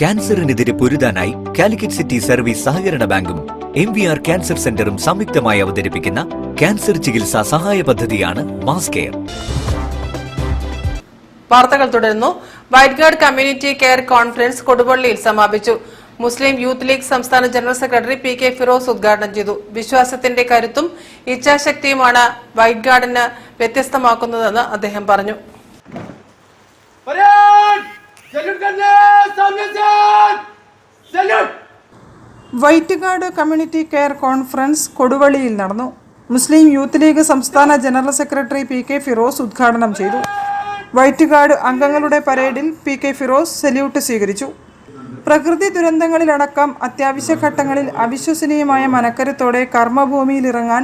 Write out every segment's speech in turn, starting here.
ക്യാൻസറിനെതിരെ പൊരുതാനായി Calicut city service സഹകരണ ബാങ്കും MVR cancer സെന്ററും സംയുക്തമായി അവതരിപ്പിക്കുന്ന ക്യാൻസർ ചികിത്സാ സഹായ പദ്ധതിയാണ് മാസ് കെയർ. വാർത്തകൾ തുടരുന്നു. White guard community care conference കൊടുവള്ളിയിൽ സമാപിച്ചു. മുസ്ലിം യൂത്ത് ലീഗ് സംസ്ഥാന ജനറൽ സെക്രട്ടറി PK ഫിറോസ് ഉദ്ഘാടനം ചെയ്തു. വിശ്വാസത്തിന്റെ കരുത്തും ഇച്ഛാശക്തിയുമാണ് വൈറ്റ് ഗാർഡിന് വ്യത്യസ്തമാക്കുന്നതെന്ന് അദ്ദേഹം പറഞ്ഞു. White guard community care conference കൊടുവള്ളിയിൽ നടന്നു. മുസ്ലിം യൂത്ത് ലീഗ് സംസ്ഥാന ജനറൽ സെക്രട്ടറി PK ഫിറോസ് ഉദ്ഘാടനം ചെയ്തു. വൈറ്റ് ഗാർഡ് അംഗങ്ങളുടെ പരേഡിൽ PK ഫിറോസ് സല്യൂട്ട് സ്വീകരിച്ചു. പ്രകൃതി ദുരന്തങ്ങളിലടക്കം അത്യാവശ്യ ഘട്ടങ്ങളിൽ അവിശ്വസനീയമായ മനക്കരുത്തോടെ കർമ്മഭൂമിയിലിറങ്ങാൻ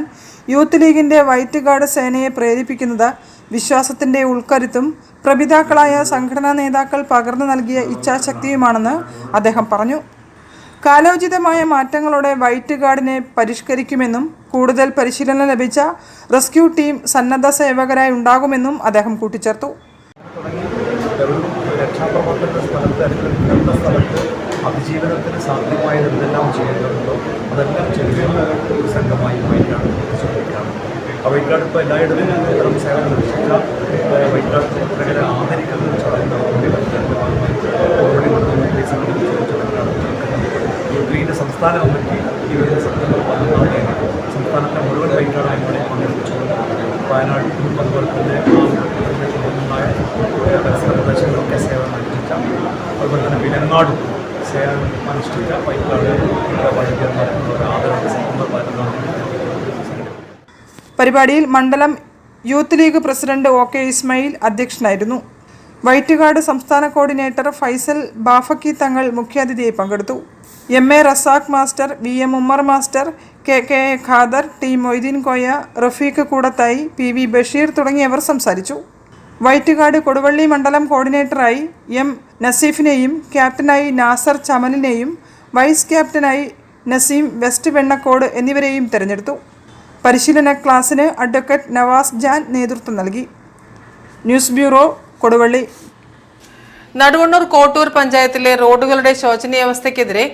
യൂത്ത് ലീഗിന്റെ വൈറ്റ് ഗാർഡ് സേനയെ പ്രേരിപ്പിക്കുന്നത് വിശ്വാസത്തിന്റെ ഉൾക്കരുത്തും പ്രപിതാക്കളായ സംഘടനാ നേതാക്കൾ പകർന്നു നൽകിയ ഇച്ഛാശക്തിയുമാണെന്ന് അദ്ദേഹം പറഞ്ഞു. കാലോചിതമായ മാറ്റങ്ങളോടെ വൈറ്റ് ഗാർഡിനെ പരിഷ്കരിക്കുമെന്നും കൂടുതൽ പരിശീലനം ലഭിച്ച റെസ്ക്യൂ ടീം സന്നദ്ധ സേവകരായി ഉണ്ടാകുമെന്നും അദ്ദേഹം കൂട്ടിച്ചേർത്തു. അതിജീവനത്തിന് സാധ്യമായത് എന്തെല്ലാം ചെയ്യേണ്ടതുണ്ടോ അതെല്ലാം ചെയ്യുന്ന ഒരു സംഘമായി വൈറ്റ് വൈറ്റ് ഗാർഡ് ഇപ്പോൾ എല്ലായിടത്തും ഇത്തരം സേവനം ലഭിച്ചില്ല. വൈറ്റ് ഗാർഡ് പ്രവർത്തകരെ ആദരിക്കുന്ന ഒരു ചടങ്ങ് യൂത്ത് ലീഗിൻ്റെ സംസ്ഥാന കമ്മിറ്റി ഈ വരുന്ന സെപ്റ്റംബർ 14 സംസ്ഥാനത്തെ മുഴുവൻ വൈറ്റ് ഗാർഡ് അംഗങ്ങളെ പങ്കെടുപ്പിച്ചുകൊണ്ട് വയനാട്ടിലും അതുപോലെ തന്നെ പരിസര പ്രദേശങ്ങളിലൊക്കെ സേവനം അനുഷ്ഠിച്ച അതുപോലെ തന്നെ വിലങ്ങാടും സേവനം അനുഷ്ഠിച്ച വൈറ്റ് ഗാർഡ് ആദരവ് സെപ്റ്റംബർ 14 പരിപാടിയിൽ മണ്ഡലം youth league president OK Ismail അധ്യക്ഷനായിരുന്നു. വൈറ്റ് ഗാർഡ് സംസ്ഥാന കോർഡിനേറ്റർ ഫൈസൽ ബാഫക്കി തങ്ങൾ മുഖ്യാതിഥിയായി പങ്കെടുത്തു. MA Razak master, VM Ummer master, KK Khader, T Moideen Koya, Rafeeq Koodathai, PV Basheer തുടങ്ങിയവർ സംസാരിച്ചു. വൈറ്റ് ഗാർഡ് കൊടുവള്ളി മണ്ഡലം കോർഡിനേറ്ററായി M നസീഫിനെയും ക്യാപ്റ്റനായി നാസർ ചമലിനെയും വൈസ് ക്യാപ്റ്റനായി നസീം വെസ്റ്റ് വെണ്ണക്കോട് എന്നിവരെയും തെരഞ്ഞെടുത്തു. പരിശീലന ക്ലാസ്സിന് അഡ്വക്കേറ്റ് നവാസ് ജാൻ നേതൃത്വം നൽകി. News bureau, Koduvally. നടുവണ്ണൂർ കോട്ടൂർ പഞ്ചായത്തിലെ റോഡുകളുടെ ശോചനീയാവസ്ഥയ്ക്കെതിരെ